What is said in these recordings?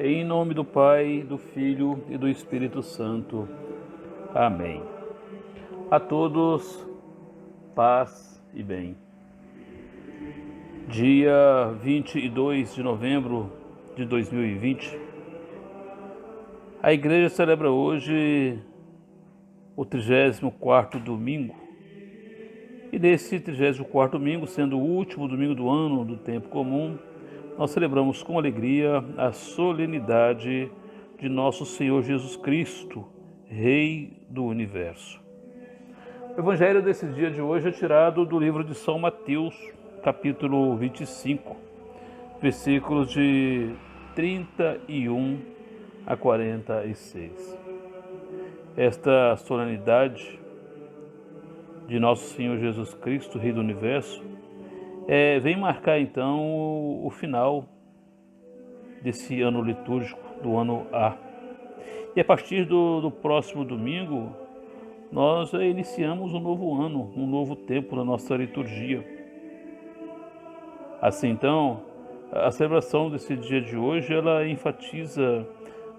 Em nome do Pai, do Filho e do Espírito Santo. Amém. A todos, paz e bem. Dia 22 de novembro de 2020, a Igreja celebra hoje o 34º domingo. E nesse 34º domingo, sendo o último domingo do ano do tempo comum, nós celebramos com alegria a solenidade de nosso Senhor Jesus Cristo, Rei do Universo. O evangelho desse dia de hoje é tirado do livro de São Mateus, capítulo 25, versículos de 31 a 46. Esta solenidade de nosso Senhor Jesus Cristo, Rei do Universo, vem marcar então o final desse ano litúrgico, do ano A. E a partir do próximo domingo, nós iniciamos um novo ano, um novo tempo na nossa liturgia. Assim então, a celebração desse dia de hoje, ela enfatiza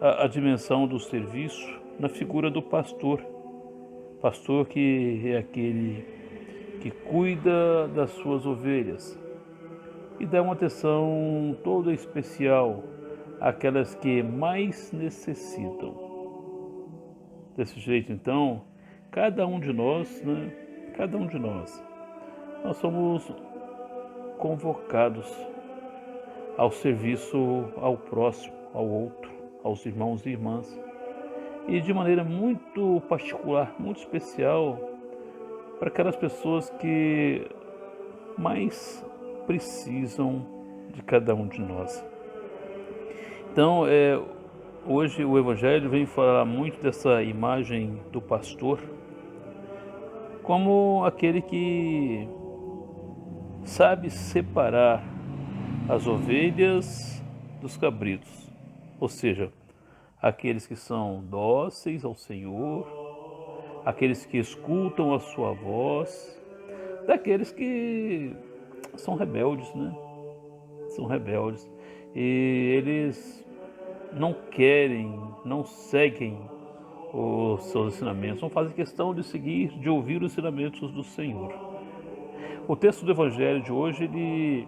a dimensão do serviço na figura do pastor. Pastor que é aquele que cuida das suas ovelhas e dá uma atenção toda especial àquelas que mais necessitam. Desse jeito, então, cada um de nós, nós somos convocados ao serviço ao próximo, ao outro, aos irmãos e irmãs. E de maneira muito particular, muito especial, para aquelas pessoas que mais precisam de cada um de nós. Então, hoje o Evangelho vem falar muito dessa imagem do pastor como aquele que sabe separar as ovelhas dos cabritos, ou seja, aqueles que são dóceis ao Senhor, aqueles que escutam a sua voz, daqueles que são rebeldes, São rebeldes e eles não querem, não seguem os seus ensinamentos, não fazem questão de seguir, de ouvir os ensinamentos do Senhor. O texto do Evangelho de hoje, ele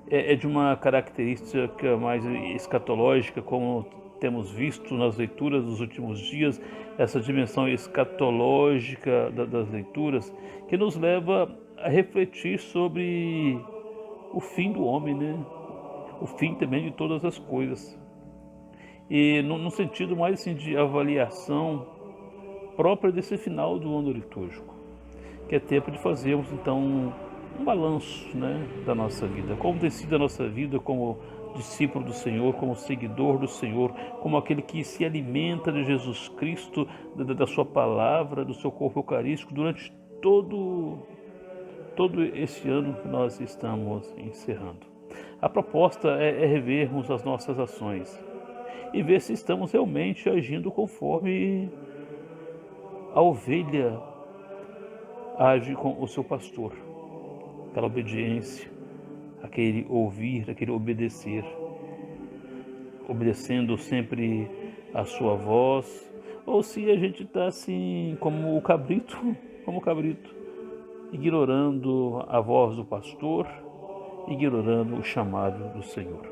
é de uma característica mais escatológica, como temos visto nas leituras dos últimos dias, essa dimensão escatológica das leituras, que nos leva a refletir sobre o fim do homem, O fim também de todas as coisas. E no sentido mais assim, de avaliação própria desse final do ano litúrgico, que é tempo de fazermos então um balanço, da nossa vida. Como tem sido a nossa vida como discípulo do Senhor, como seguidor do Senhor, como aquele que se alimenta de Jesus Cristo, da sua palavra, do seu corpo eucarístico, durante todo esse ano que nós estamos encerrando. A proposta é revermos as nossas ações e ver se estamos realmente agindo conforme a ovelha age com o seu pastor. Aquela obediência, aquele ouvir, aquele obedecer, obedecendo sempre a sua voz, ou se a gente está assim como o cabrito, ignorando a voz do pastor, ignorando o chamado do Senhor.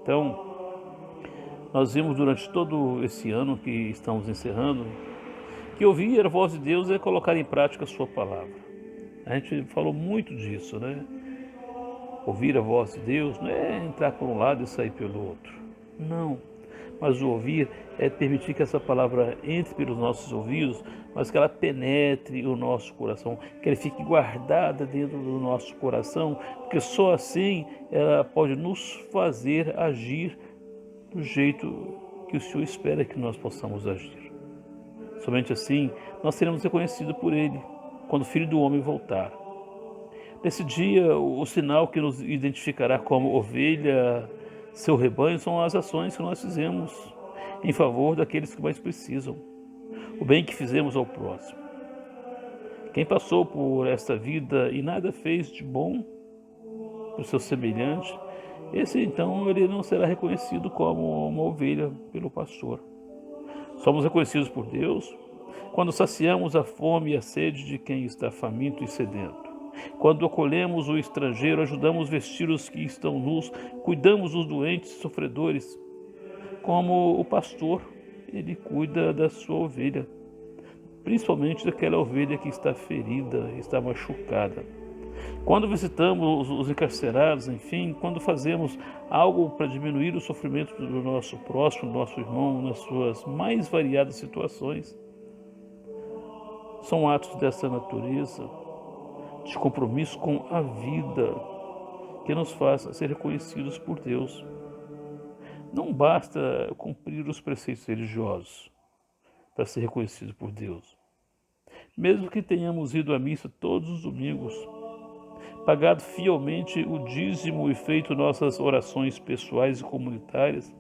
Então, nós vimos durante todo esse ano que estamos encerrando, que ouvir a voz de Deus é colocar em prática a sua palavra. A gente falou muito disso, Ouvir a voz de Deus não é entrar por um lado e sair pelo outro. Não. Mas o ouvir é permitir que essa palavra entre pelos nossos ouvidos, mas que ela penetre o nosso coração, que ela fique guardada dentro do nosso coração, porque só assim ela pode nos fazer agir do jeito que o Senhor espera que nós possamos agir. Somente assim nós seremos reconhecidos por Ele, quando o Filho do Homem voltar. Nesse dia, o sinal que nos identificará como ovelha, seu rebanho, são as ações que nós fizemos em favor daqueles que mais precisam, o bem que fizemos ao próximo. Quem passou por esta vida e nada fez de bom para o seu semelhante, esse então ele não será reconhecido como uma ovelha pelo pastor. Somos reconhecidos por Deus quando saciamos a fome e a sede de quem está faminto e sedento. Quando acolhemos o estrangeiro, ajudamos a vestir os que estão nus, cuidamos dos doentes e sofredores. Como o pastor, ele cuida da sua ovelha, principalmente daquela ovelha que está ferida, está machucada. Quando visitamos os encarcerados, enfim, quando fazemos algo para diminuir o sofrimento do nosso próximo, do nosso irmão, nas suas mais variadas situações, são atos dessa natureza, de compromisso com a vida, que nos faz ser reconhecidos por Deus. Não basta cumprir os preceitos religiosos para ser reconhecido por Deus. Mesmo que tenhamos ido à missa todos os domingos, pagado fielmente o dízimo e feito nossas orações pessoais e comunitárias,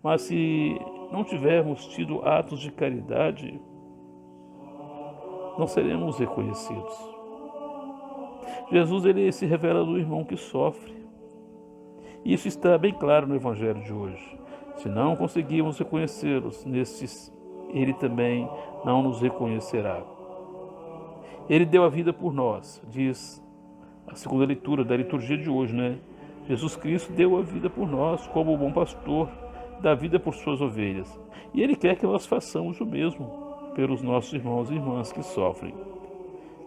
mas se não tivermos tido atos de caridade, não seremos reconhecidos. Jesus ele se revela no irmão que sofre. Isso está bem claro no Evangelho de hoje. Se não conseguirmos reconhecê-los nestes, ele também não nos reconhecerá. Ele deu a vida por nós, diz a segunda leitura da liturgia de hoje, né? Jesus Cristo deu a vida por nós, como o bom pastor dá a vida por suas ovelhas. E ele quer que nós façamos o mesmo pelos nossos irmãos e irmãs que sofrem.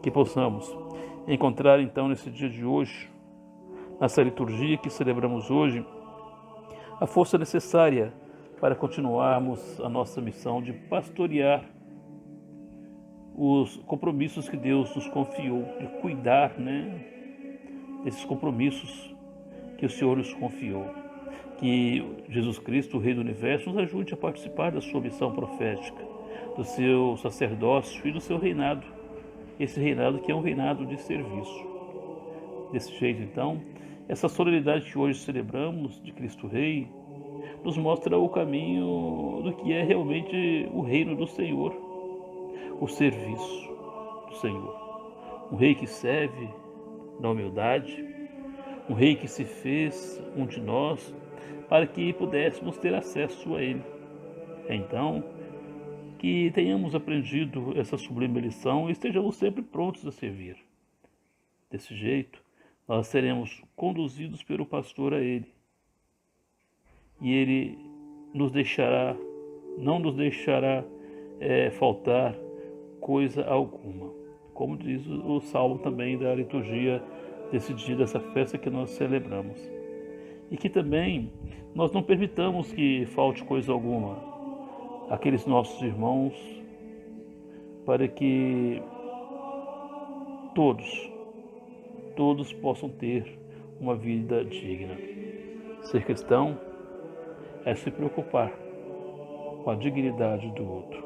Que possamos encontrar então nesse dia de hoje, nessa liturgia que celebramos hoje, a força necessária para continuarmos a nossa missão de pastorear os compromissos que Deus nos confiou, de cuidar, desses compromissos que o Senhor nos confiou. Que Jesus Cristo, o Rei do Universo, nos ajude a participar da sua missão profética, do seu sacerdócio e do seu reinado. Esse reinado que é um reinado de serviço. Desse jeito, então, essa solenidade que hoje celebramos de Cristo Rei nos mostra o caminho do que é realmente o reino do Senhor, o serviço do Senhor. Um rei que serve na humildade, um rei que se fez um de nós para que pudéssemos ter acesso a ele. Então, que tenhamos aprendido essa sublime lição e estejamos sempre prontos a servir. Desse jeito, nós seremos conduzidos pelo pastor a ele. E ele não nos deixará faltar coisa alguma. Como diz o salmo também da liturgia desse dia, dessa festa que nós celebramos. E que também nós não permitamos que falte coisa alguma àqueles nossos irmãos, para que todos possam ter uma vida digna. Ser cristão é se preocupar com a dignidade do outro,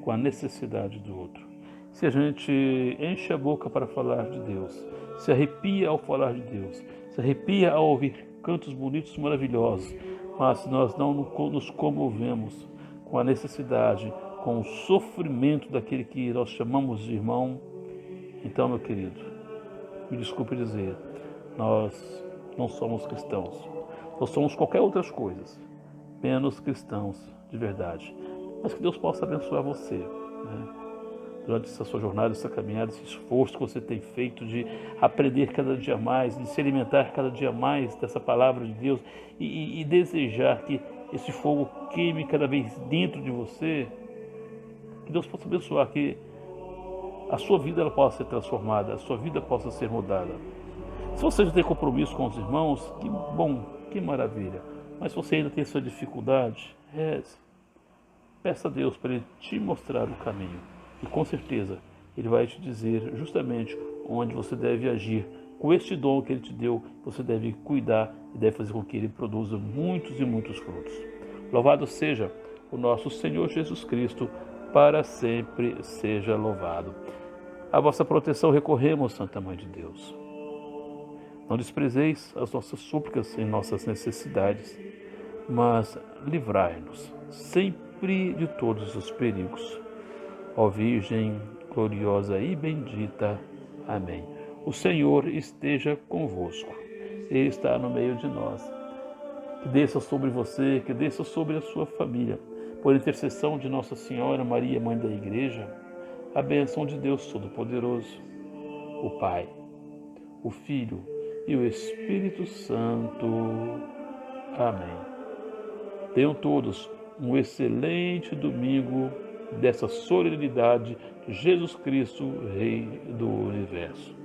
com a necessidade do outro. Se a gente enche a boca para falar de Deus, se arrepia ao falar de Deus, se arrepia ao ouvir cantos bonitos e maravilhosos, mas se nós não nos comovemos com a necessidade, com o sofrimento daquele que nós chamamos de irmão, então, meu querido, me desculpe dizer, nós não somos cristãos. Nós somos qualquer outras coisas, menos cristãos de verdade. Mas que Deus possa abençoar você, durante essa sua jornada, essa caminhada, esse esforço que você tem feito de aprender cada dia mais, de se alimentar cada dia mais dessa palavra de Deus e desejar que esse fogo queime cada vez dentro de você. Que Deus possa abençoar, que a sua vida ela possa ser transformada, a sua vida possa ser mudada. Se você já tem compromisso com os irmãos, que bom, que maravilha. Mas se você ainda tem essa dificuldade, reze. Peça a Deus para Ele te mostrar o caminho. E com certeza Ele vai te dizer justamente onde você deve agir. Com este dom que Ele te deu, você deve cuidar e deve fazer com que Ele produza muitos e muitos frutos. Louvado seja o nosso Senhor Jesus Cristo, para sempre seja louvado. A vossa proteção recorremos, Santa Mãe de Deus. Não desprezeis as nossas súplicas em nossas necessidades, mas livrai-nos sempre de todos os perigos. Ó Virgem gloriosa e bendita. Amém. O Senhor esteja convosco. Ele está no meio de nós. que desça sobre você, que desça sobre a sua família. Por intercessão de Nossa Senhora Maria, Mãe da Igreja, a bênção de Deus Todo-Poderoso, o Pai, o Filho e o Espírito Santo. Amém. Tenham todos um excelente domingo dessa solenidade de Jesus Cristo, Rei do Universo.